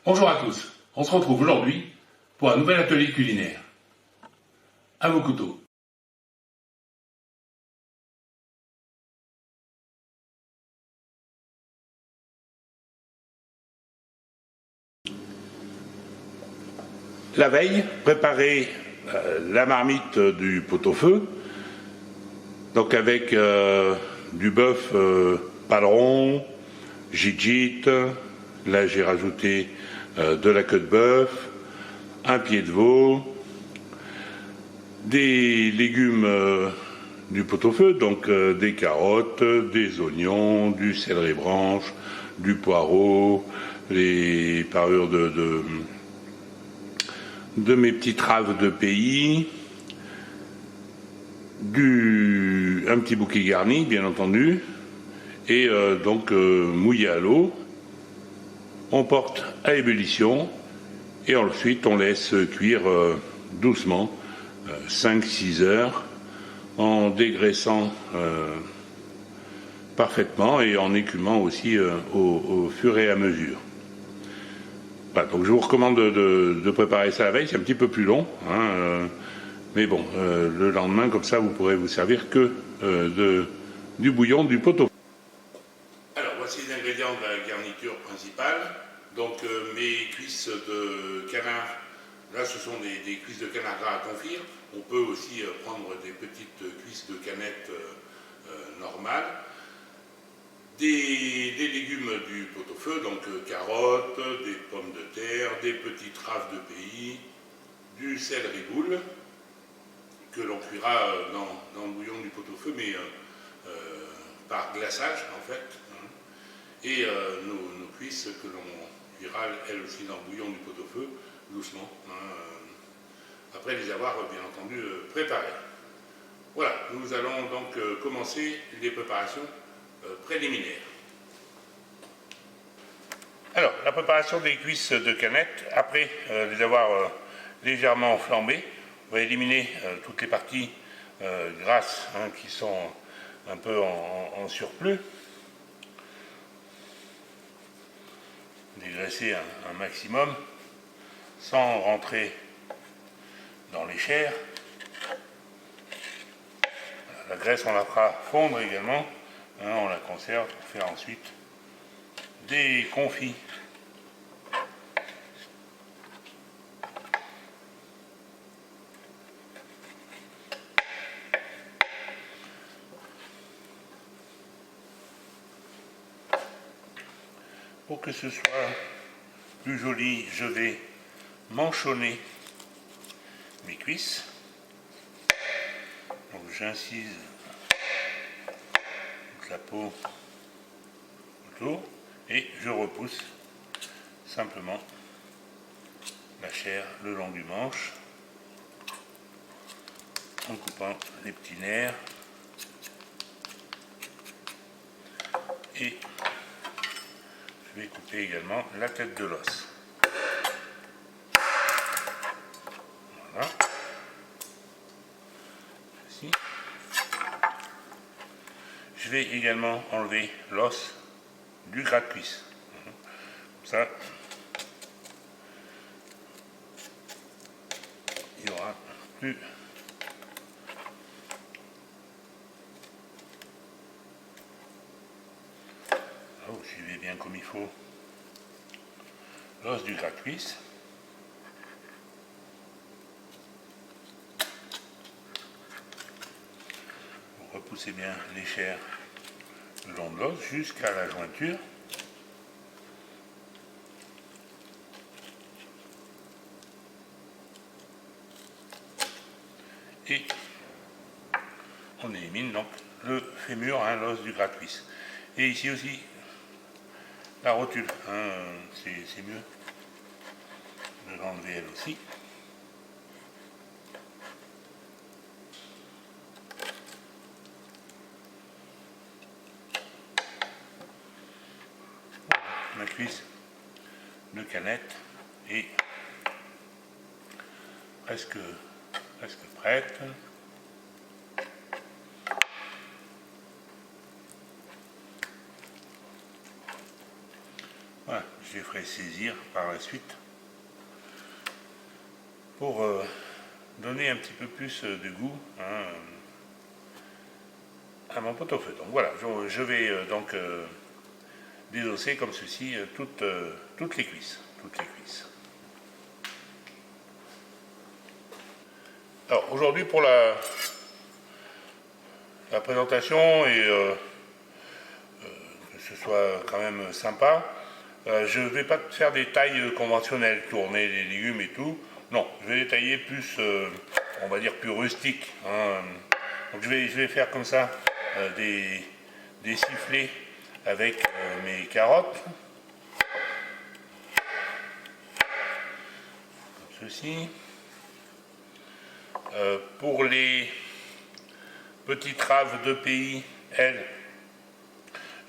Bonjour à tous, on se retrouve aujourd'hui pour un nouvel atelier culinaire. À vos couteaux. La veille, préparer la marmite du pot-au-feu, donc avec du bœuf paleron, gîte, là j'ai rajouté de la queue de bœuf, un pied de veau, des légumes du pot-au-feu, donc des carottes, des oignons, du céleri branche, du poireau, les parures de mes petites raves de pays, un petit bouquet garni bien entendu, et donc mouillé à l'eau. On porte à ébullition et ensuite on laisse cuire doucement 5-6 heures en dégraissant parfaitement et en écumant aussi au fur et à mesure. Voilà, donc je vous recommande de préparer ça la veille, c'est un petit peu plus long, hein, mais bon, le lendemain, comme ça, vous pourrez vous servir que du bouillon du pot-au-feu. Alors, voici les ingrédients de la garniture principale. Donc, mes cuisses de canard, là, ce sont des cuisses de canard gras à confire. On peut aussi prendre des petites cuisses de canettes normales. Des légumes du pot-au-feu, donc carottes, des pommes de terre, des petites raves de pays, du céleri boule, que l'on cuira dans le bouillon du pot-au-feu, mais par glaçage en fait, hein, et nos cuisses que l'on cuira elles aussi dans le bouillon du pot-au-feu, doucement, hein, après les avoir bien entendu préparées. Voilà, nous allons donc commencer les préparations préliminaires. Alors, la préparation des cuisses de canette, après les avoir légèrement flambées, on va éliminer toutes les parties grasses hein, qui sont un peu en surplus. Dégraisser un maximum sans rentrer dans les chairs. La graisse, on la fera fondre également. Hein, on la conserve pour faire ensuite des confits. Pour que ce soit plus joli, je vais manchonner mes cuisses. Donc j'incise toute la peau autour et je repousse simplement la chair le long du manche en coupant les petits nerfs et je vais couper également la tête de l'os. Voilà. Ici. Je vais également enlever l'os du gras de cuisse. Comme ça, il n'y aura plus vous suivez bien comme il faut l'os du gras de cuisse. Vous repoussez bien les chairs le long de l'os jusqu'à la jointure. Et on élimine donc le fémur, hein, l'os du gras de cuisse. Et ici aussi, la rotule, hein, c'est mieux de l'enlever elle aussi. Ma cuisse de canette est presque prête. Voilà, je les ferai saisir par la suite pour donner un petit peu plus de goût à mon pot-au-feu. Donc voilà, je vais donc désosser comme ceci toutes les cuisses. Alors aujourd'hui pour la présentation et que ce soit quand même sympa, je ne vais pas faire des tailles conventionnelles, tourner les légumes et tout. Non, je vais les tailler plus, on va dire plus rustiques. Donc je vais faire comme ça des sifflets avec mes carottes. Comme ceci. Pour les petites raves de pays, elles,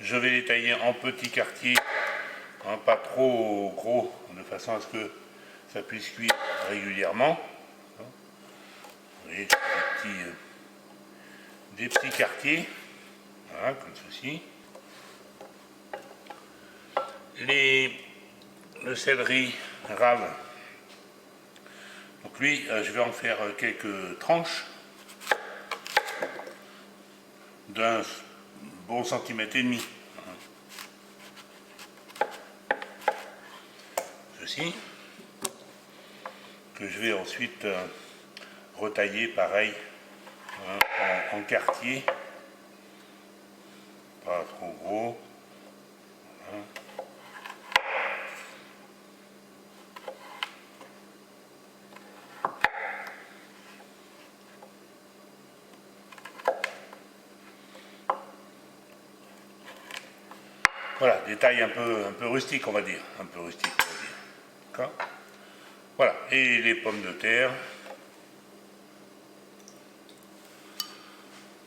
je vais les tailler en petits quartiers, pas trop gros, de façon à ce que ça puisse cuire régulièrement. Vous voyez, des petits quartiers, voilà, comme ceci. Le céleri rave, donc lui, je vais en faire quelques tranches d'un bon centimètre et demi. Ceci, que je vais ensuite retailler pareil en quartier, pas trop gros. Voilà, des tailles un peu rustiques, on va dire. D'accord ? Voilà, et les pommes de terre.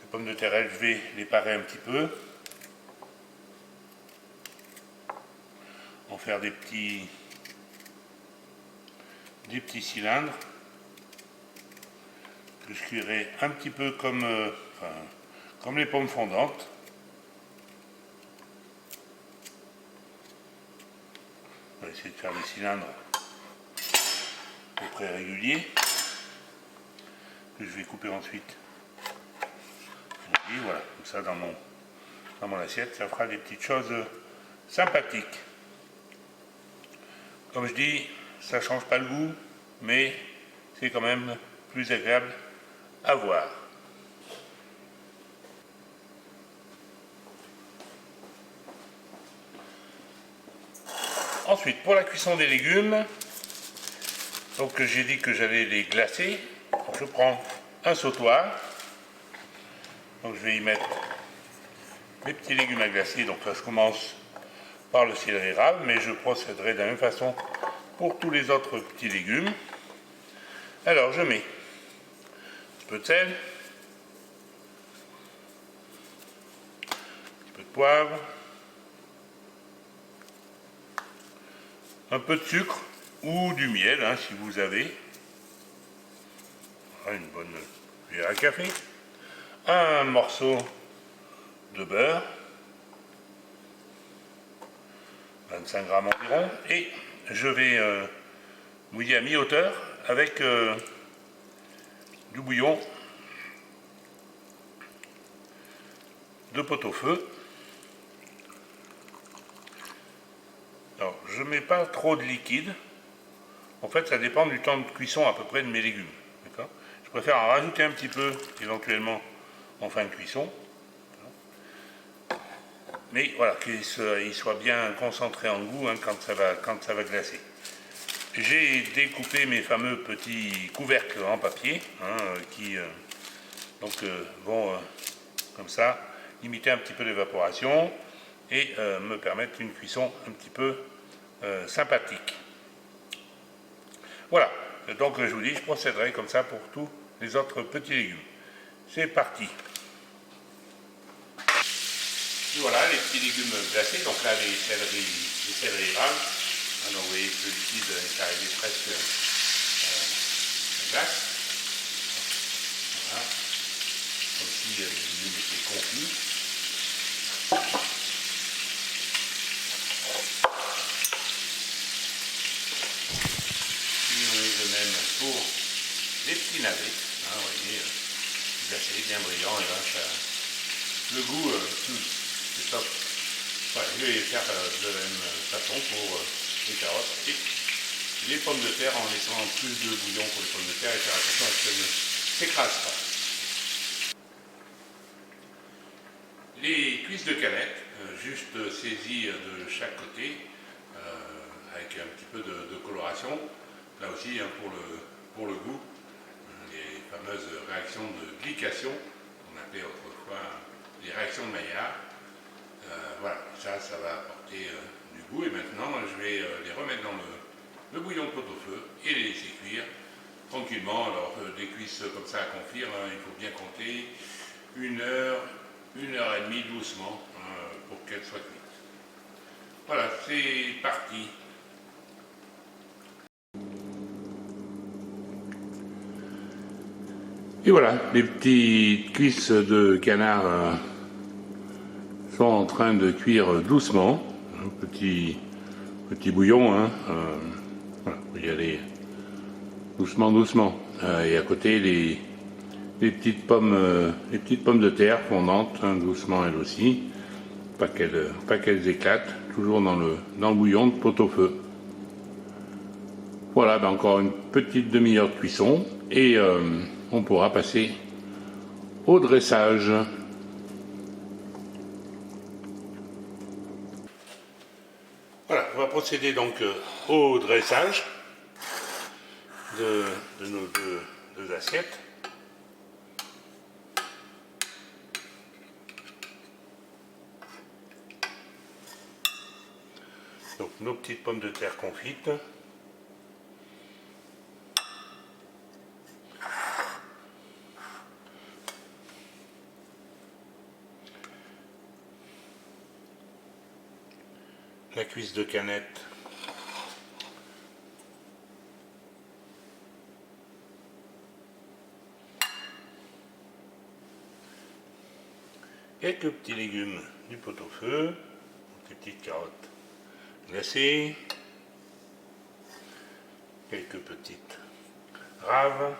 Les pommes de terre, elles, je vais les parer un petit peu. En faire des petits cylindres que je cuirai un petit peu comme les pommes fondantes. On va essayer de faire des cylindres à peu près réguliers que je vais couper ensuite. Et voilà, comme ça dans mon assiette, ça fera des petites choses sympathiques. Comme je dis, ça ne change pas le goût, mais c'est quand même plus agréable à voir. Ensuite, pour la cuisson des légumes, donc j'ai dit que j'allais les glacer. Donc je prends un sautoir. Donc je vais y mettre mes petits légumes à glacer. Donc là je commence par le céleri rave, mais je procéderai de la même façon pour tous les autres petits légumes. Alors je mets un petit peu de sel, un petit peu de poivre, un peu de sucre ou du miel si vous avez. Voilà, une bonne cuillère à café, un morceau de beurre, 25 grammes environ, et je vais mouiller à mi-hauteur avec du bouillon de pot-au-feu. Alors, je ne mets pas trop de liquide. En fait, ça dépend du temps de cuisson à peu près de mes légumes. D'accord ? Je préfère en rajouter un petit peu, éventuellement, en fin de cuisson. Mais voilà, qu'il soit bien concentré en goût quand ça va glacer. J'ai découpé mes fameux petits couvercles en papier qui vont comme ça limiter un petit peu l'évaporation et me permettre une cuisson un petit peu sympathique. Voilà, donc je vous dis, je procéderai comme ça pour tous les autres petits légumes. C'est parti. Et voilà les petits légumes glacés, donc là les céleri raves. Donc vous voyez que le liquide est arrivé presque à la glace. Voilà, comme si les légumes étaient confits. petits navets, hein, vous voyez, glacés, bien brillants, et là, ça, le goût, c'est top. Voilà, je vais faire de la même façon pour les carottes et les pommes de terre en laissant plus de bouillon pour les pommes de terre et faire attention à ce qu'elles ne s'écrasent pas. Les cuisses de canette, juste saisies de chaque côté, avec un petit peu de coloration, là aussi hein, pour le goût, les fameuses réactions de glycation, qu'on appelait autrefois les réactions de Maillard. Voilà, ça va apporter du goût et maintenant je vais les remettre dans le bouillon de pot-au-feu et les laisser cuire tranquillement. Alors des cuisses comme ça à confire, hein, il faut bien compter 1 heure, 1 heure et demie doucement hein, pour qu'elles soient cuites. Voilà, c'est parti. Et voilà, les petites cuisses de canard sont en train de cuire doucement. Un petit bouillon, hein, voilà, faut y aller doucement, doucement. Et à côté, les petites pommes de terre fondantes, hein, doucement elles aussi, pas qu'elles éclatent, toujours dans le bouillon de pot-au-feu. Voilà, ben encore une petite demi-heure de cuisson et on pourra passer au dressage. Voilà, on va procéder donc au dressage de nos deux assiettes. Donc nos petites pommes de terre confites. La cuisse de canette. Quelques petits légumes du pot-au-feu, des petites carottes glacées, quelques petites raves,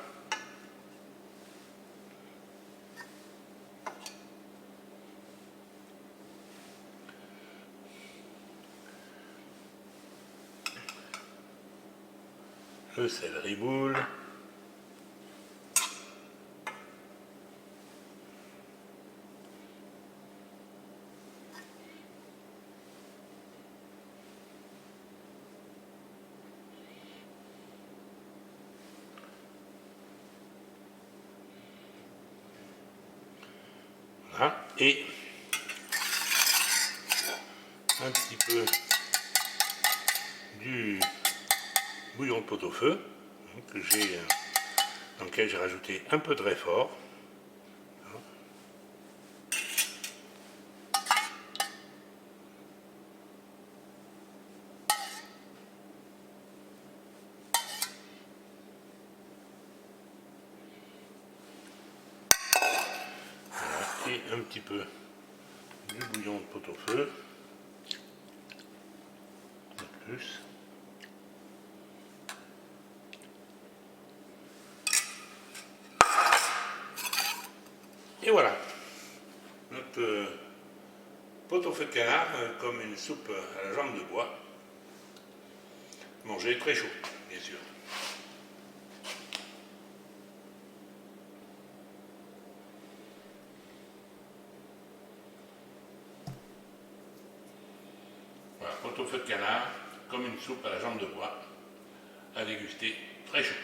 le céleri boule, voilà, et un petit peu du bouillon de pot-au-feu dans lequel j'ai rajouté un peu de réfort. Et un petit peu du bouillon de pot-au-feu en plus. Et voilà, notre pot-au-feu de canard comme une soupe à la jambe de bois, mangé très chaud, bien sûr. Voilà, pot-au-feu de canard comme une soupe à la jambe de bois, à déguster très chaud.